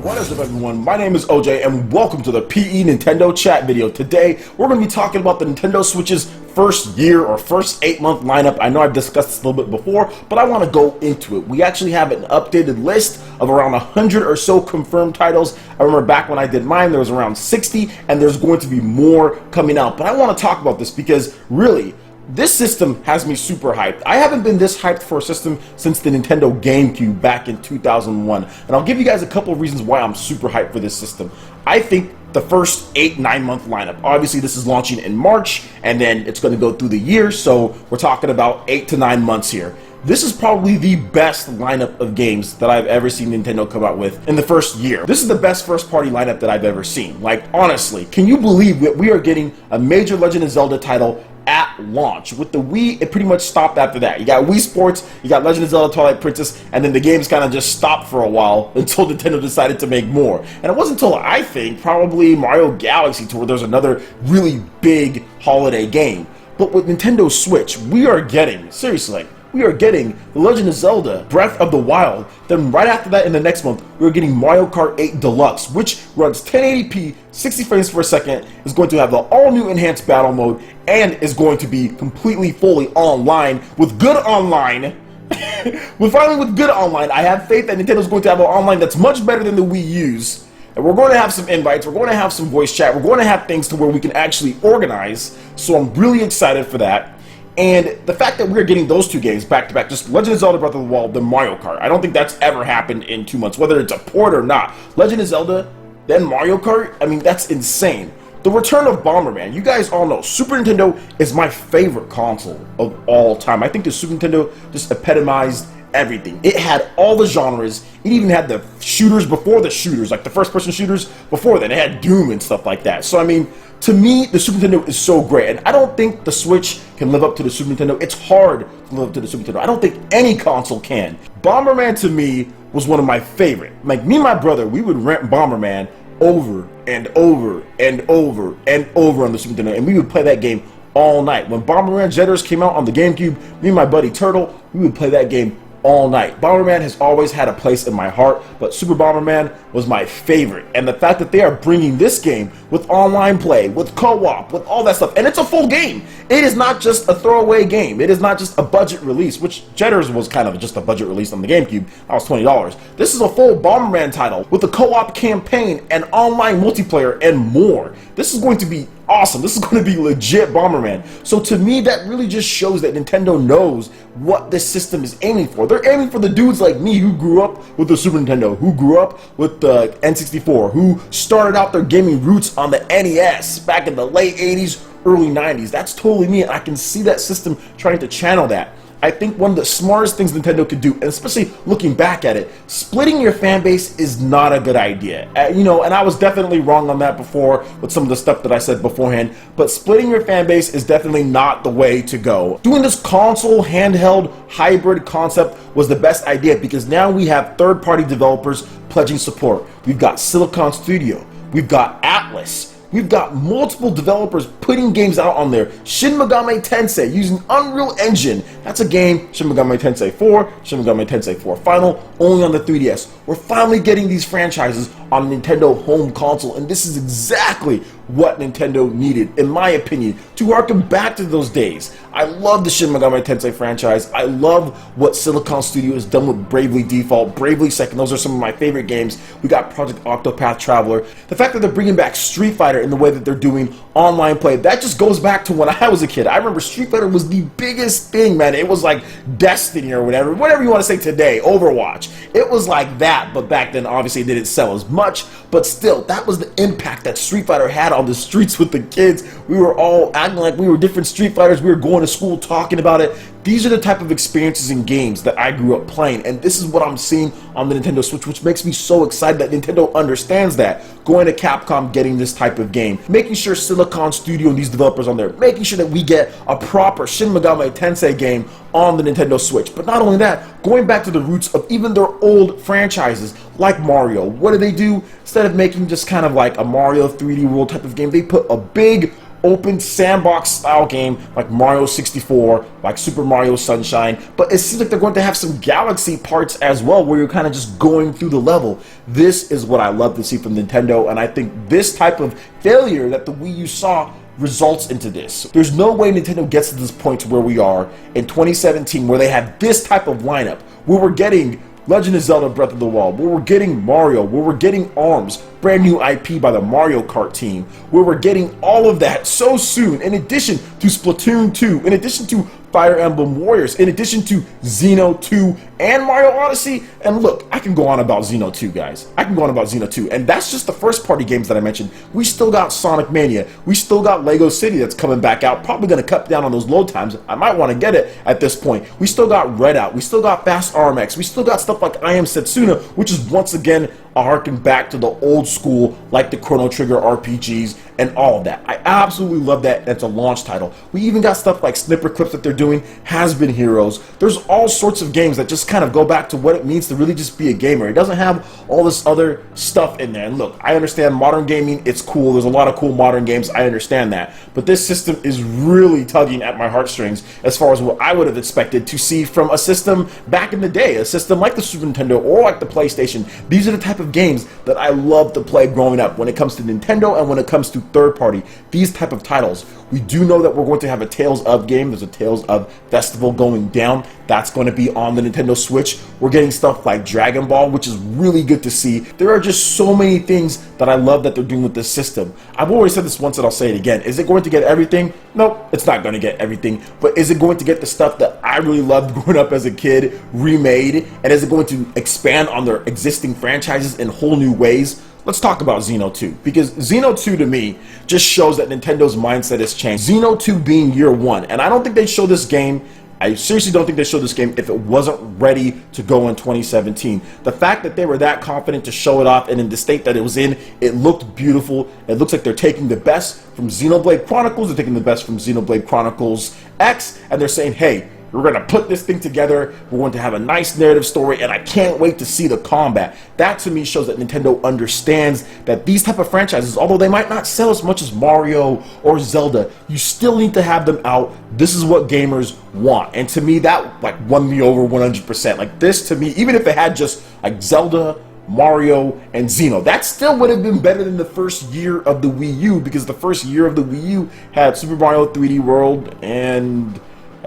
What is up, everyone? My name is OJ and welcome to the PE Nintendo chat video. Today we're going to be talking about the Nintendo Switch's first year or first 8-month lineup. I know I've discussed this a little bit before, but I want to go into it. We actually have an updated list of around 100 or so confirmed titles. I remember back when I did mine there was around 60, and there's going to be more coming out. But I want to talk about this because really, this system has me super hyped. I haven't been this hyped for a system since the Nintendo GameCube back in 2001. And I'll give you guys a couple of reasons why I'm super hyped for this system. I think the first 8-9 month lineup. Obviously this is launching in March and then it's going to go through the year. So we're talking about 8 to 9 months here. This is probably the best lineup of games that I've ever seen Nintendo come out with in the first year. This is the best first party lineup that I've ever seen. Like, honestly, can you believe that we are getting a major Legend of Zelda title at launch? With the Wii, it pretty much stopped after that. You got Wii Sports, you got Legend of Zelda Twilight Princess, and then the games kind of just stopped for a while until Nintendo decided to make more. And it wasn't until, I think, probably Mario Galaxy Tour, there's another really big holiday game. But with Nintendo Switch, we are getting, seriously, we are getting The Legend of Zelda Breath of the Wild. Then right after that in the next month, we're getting Mario Kart 8 Deluxe, which runs 1080p, 60 frames per second, is going to have the all-new enhanced battle mode, and is going to be completely, fully online with good online. Finally with good online. I have faith that Nintendo's going to have an online that's much better than the Wii U's. And we're going to have some invites, we're going to have some voice chat, we're going to have things to where we can actually organize. So I'm really excited for that. And the fact that we're getting those two games back to back, just Legend of Zelda Breath of the Wild, then Mario Kart. I don't think that's ever happened in 2 months, whether it's a port or not. Legend of Zelda, then Mario Kart, I mean, that's insane. The return of Bomberman. You guys all know Super Nintendo is my favorite console of all time. I think the Super Nintendo just epitomized everything. It had all the genres. It even had the shooters before the shooters, like the first-person shooters before that. It had Doom and stuff like that. So, I mean, to me, the Super Nintendo is so great, and I don't think the Switch can live up to the Super Nintendo. It's hard to live up to the Super Nintendo. I don't think any console can. Bomberman, to me, was one of my favorite. Like, me and my brother, we would rent Bomberman over and over and over and over on the Super Nintendo, and we would play that game all night. When Bomberman Jetters came out on the GameCube, me and my buddy Turtle, we would play that game all night. Bomberman has always had a place in my heart, but Super Bomberman was my favorite. And the fact that they are bringing this game with online play, with co-op, with all that stuff, and it's a full game. It is not just a throwaway game. It is not just a budget release, which Jetters was kind of just a budget release on the GameCube. That was $20. This is a full Bomberman title with a co-op campaign and online multiplayer and more. This is going to be awesome. This is going to be legit Bomberman. So to me, that really just shows that Nintendo knows what this system is aiming for. They're aiming for the dudes like me who grew up with the Super Nintendo, who grew up with the N64, who started out their gaming roots on the NES back in the late 80s, early 90s. That's totally me, and I can see that system trying to channel that. I think one of the smartest things Nintendo could do, and especially looking back at it, splitting your fan base is not a good idea. You know, and I was definitely wrong on that before with some of the stuff that I said beforehand, but splitting your fan base is definitely not the way to go. Doing this console handheld hybrid concept was the best idea because now we have third-party developers pledging support. We've got Silicon Studio, we've got Atlas, we've got multiple developers putting games out on there. Shin Megami Tensei using Unreal Engine. That's a game, Shin Megami Tensei 4, Shin Megami Tensei 4 Final, only on the 3DS. We're finally getting these franchises on Nintendo home console, and this is exactly what Nintendo needed, in my opinion, to harken back to those days. I love the Shin Megami Tensei franchise. I love what Silicon Studio has done with Bravely Default, Bravely Second. Those are some of my favorite games. We got Project Octopath Traveler. The fact that they're bringing back Street Fighter in the way that they're doing online play, that just goes back to when I was a kid. I remember Street Fighter was the biggest thing, man. It was like Destiny or whatever you want to say today, Overwatch. It was like that, but back then obviously it didn't sell as much, but still, that was the impact that Street Fighter had on the streets with the kids. We were all acting like we were different Street Fighters. We were going to school talking about it. These are the type of experiences in games that I grew up playing, and this is what I'm seeing on the Nintendo Switch, which makes me so excited that Nintendo understands that. Going to Capcom, getting this type of game, making sure Silicon Studio and these developers on there, making sure that we get a proper Shin Megami Tensei game on the Nintendo Switch. But not only that, going back to the roots of even their old franchises, like Mario. What do? Instead of making just kind of like a Mario 3D World type of game, they put a big open sandbox style game like Mario 64, like Super Mario Sunshine, but it seems like they're going to have some galaxy parts as well where you're kind of just going through the level. This is what I love to see from Nintendo, and I think this type of failure that the Wii U saw results into this. There's no way Nintendo gets to this point to where we are in 2017 where they have this type of lineup, where we're getting Legend of Zelda Breath of the Wild, where we're getting Mario, where we're getting ARMS, brand new IP by the Mario Kart team, where we're getting all of that so soon, in addition to Splatoon 2, in addition to Fire Emblem Warriors, in addition to Xeno 2 and Mario Odyssey. And look, I can go on about Xeno 2, guys. I can go on about Xeno 2. And that's just the first party games that I mentioned. We still got Sonic Mania. We still got Lego City that's coming back out. Probably going to cut down on those load times. I might want to get it at this point. We still got Redout. We still got Fast RMX. We still got stuff like I Am Setsuna, which is once again a harken back to the old school, like the Chrono Trigger RPGs and all of that. I absolutely love that. That's a launch title. We even got stuff like Snipper Clips that they're doing, Has Been Heroes. There's all sorts of games that just kind of go back to what it means to really just be a gamer. It doesn't have all this other stuff in there. And look, I understand modern gaming, it's cool. There's a lot of cool modern games. I understand that. But this system is really tugging at my heartstrings as far as what I would have expected to see from a system back in the day, a system like the Super Nintendo or like the PlayStation. These are the type of games that I love to play growing up when it comes to Nintendo and when it comes to third party. These type of titles. We do know that we're going to have a Tales of game. There's a Tales of Festival going down. That's going to be on the Nintendo Switch. We're getting stuff like Dragon Ball, which is really good to see. There are just so many things that I love that they're doing with this system. I've already said this once and I'll say it again. Is it going to get everything? Nope, it's not going to get everything. But is it going to get the stuff that I really loved growing up as a kid remade? And is it going to expand on their existing franchises in whole new ways? Let's talk about Xeno 2, because Xeno 2 to me just shows that Nintendo's mindset has changed. Xeno 2 being year one, and I don't think they'd show this game. I seriously don't think they showed this game if it wasn't ready to go in 2017. The fact that they were that confident to show it off and in the state that it was in, it looked beautiful. It looks like they're taking the best from Xenoblade Chronicles, they're taking the best from Xenoblade Chronicles X, and they're saying, hey, we're going to put this thing together. We're going to have a nice narrative story, and I can't wait to see the combat. That to me shows that Nintendo understands that these type of franchises, although they might not sell as much as Mario or Zelda, you still need to have them out. This is what gamers want. And to me, that like won me over 100%. Like this to me, even if it had just like Zelda, Mario, and Xeno, that still would have been better than the first year of the Wii U, because the first year of the Wii U had Super Mario 3D World and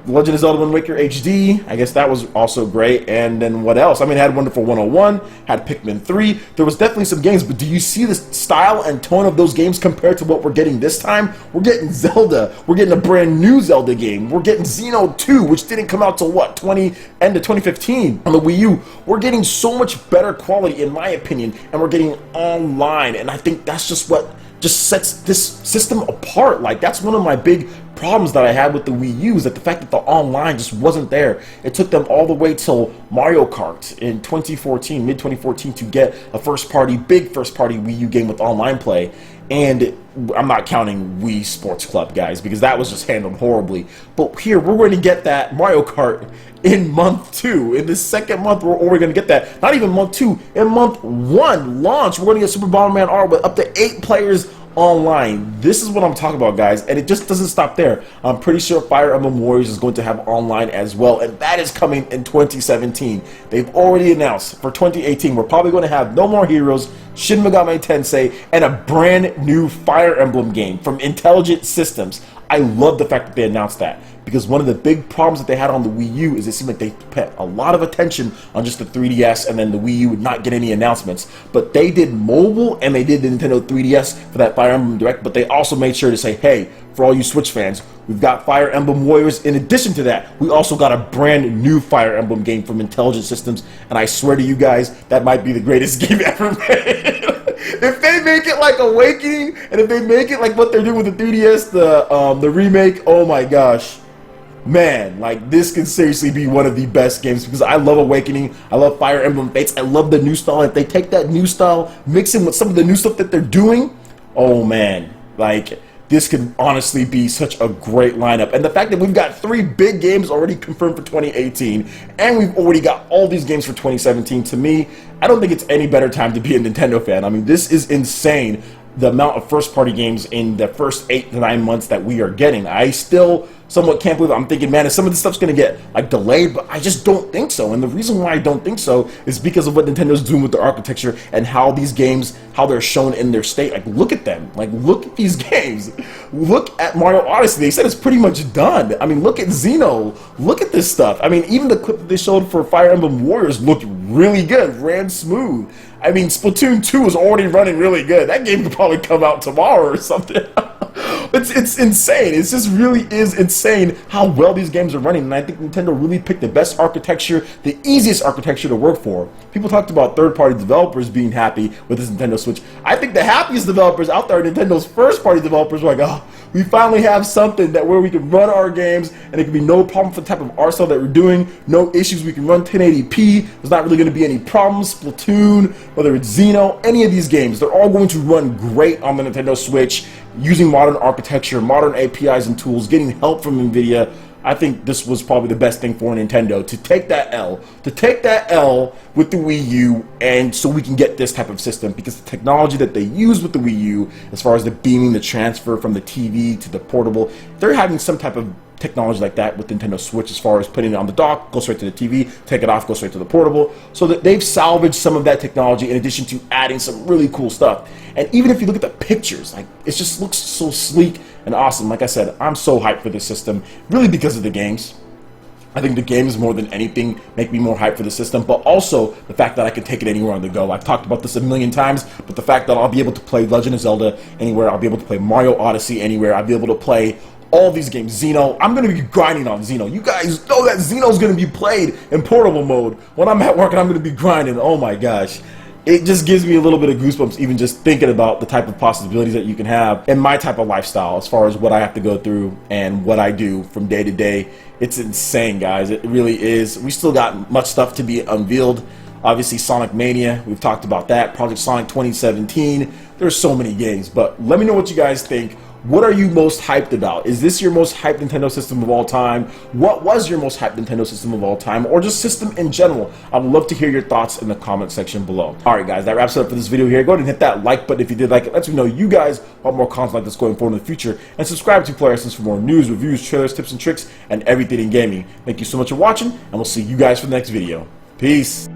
Legend of Zelda Wind Waker HD. I guess that was also great. And then what else? I mean, it had Wonderful 101, had Pikmin 3. There was definitely some games, but do you see the style and tone of those games compared to what we're getting this time? We're getting Zelda. We're getting a brand new Zelda game. We're getting Xeno 2, which didn't come out till what, end of 2015 on the Wii U. We're getting so much better quality, in my opinion, and we're getting online. And I think that's just what just sets this system apart. Like, that's one of my big problems that I had with the Wii U, is that the fact that the online just wasn't there. It took them all the way till Mario Kart in 2014, mid 2014, to get a big first party Wii U game with online play. And I'm not counting Wii Sports Club, guys, because that was just handled horribly. But here, we're going to get that Mario Kart in month 2. In the second month, we're going to get that. Not even month 2. In month 1 launch, we're going to get Super Bomberman R with up to 8 players online. This is what I'm talking about, guys, and it just doesn't stop there. I'm pretty sure Fire Emblem Warriors is going to have online as well, and that is coming in 2017. They've already announced for 2018 we're probably going to have No More Heroes, Shin Megami Tensei, and a brand new Fire Emblem game from Intelligent Systems. I love the fact that they announced that, because one of the big problems that they had on the Wii U is it seemed like they put a lot of attention on just the 3DS, and then the Wii U would not get any announcements. But they did mobile and they did the Nintendo 3DS for that Fire Emblem Direct, but they also made sure to say, hey, for all you Switch fans, we've got Fire Emblem Warriors. In addition to that, we also got a brand new Fire Emblem game from Intelligent Systems, and I swear to you guys, that might be the greatest game ever made. If they make it like Awakening, and if they make it like what they're doing with the 3DS, the remake, oh my gosh. Man, like, this could seriously be one of the best games, because I love Awakening, I love Fire Emblem Fates, I love the new style. If they take that new style, mix in with some of the new stuff that they're doing, oh man, like, this could honestly be such a great lineup. And the fact that we've got 3 big games already confirmed for 2018, and we've already got all these games for 2017, to me, I don't think it's any better time to be a Nintendo fan. I mean, this is insane. the amount of first-party games in the first 8 to 9 months that we are getting. I still somewhat can't believe it. I'm thinking, man, some of this stuff's going to get like delayed, but I just don't think so. And the reason why I don't think so is because of what Nintendo's doing with their architecture and how these games, how they're shown in their state. Like, look at them. Like, look at these games. Look at Mario Odyssey. They said it's pretty much done. I mean, look at Xeno. Look at this stuff. I mean, even the clip that they showed for Fire Emblem Warriors looked really good, ran smooth. I mean, Splatoon 2 is already running really good. That game could probably come out tomorrow or something. It's insane. It just really is insane how well these games are running, and I think Nintendo really picked the best architecture, the easiest architecture to work for. People talked about third-party developers being happy with this Nintendo Switch. I think the happiest developers out there are Nintendo's first-party developers who are like, oh, we finally have something that where we can run our games, and it can be no problem for the type of art style that we're doing, no issues, we can run 1080p, there's not really going to be any problems. Splatoon, whether it's Xeno, any of these games, they're all going to run great on the Nintendo Switch, using modern architecture, modern APIs and tools, getting help from NVIDIA. I think this was probably the best thing for Nintendo, to take that L with the Wii U, and so we can get this type of system, because the technology that they use with the Wii U, as far as the beaming, the transfer from the TV to the portable, they're having some type of technology like that with Nintendo Switch, as far as putting it on the dock, go straight to the TV, take it off, go straight to the portable, so that they've salvaged some of that technology in addition to adding some really cool stuff. And even if you look at the pictures, like, it just looks so sleek and awesome. Like I said, I'm so hyped for this system, really because of the games. I think the games more than anything make me more hyped for the system, but also the fact that I can take it anywhere on the go. I've talked about this a million times, but the fact that I'll be able to play Legend of Zelda anywhere, I'll be able to play Mario Odyssey anywhere, I'll be able to play all these games. Xeno, I'm going to be grinding on Xeno. You guys know that Xeno's going to be played in portable mode when I'm at work, and I'm going to be grinding. Oh my gosh. It just gives me a little bit of goosebumps even just thinking about the type of possibilities that you can have in my type of lifestyle, as far as what I have to go through and what I do from day to day. It's insane, guys. It really is. We still got much stuff to be unveiled. Obviously, Sonic Mania, we've talked about that. Project Sonic 2017. There's so many games, but let me know what you guys think. What are you most hyped about? Is this your most hyped Nintendo system of all time? What was your most hyped Nintendo system of all time? Or just system in general? I would love to hear your thoughts in the comment section below. Alright guys, that wraps it up for this video here. Go ahead and hit that like button if you did like it. Let me know you guys want more content like this going forward in the future. And subscribe to PlayerEssence for more news, reviews, trailers, tips, and tricks, and everything in gaming. Thank you so much for watching, and we'll see you guys for the next video. Peace!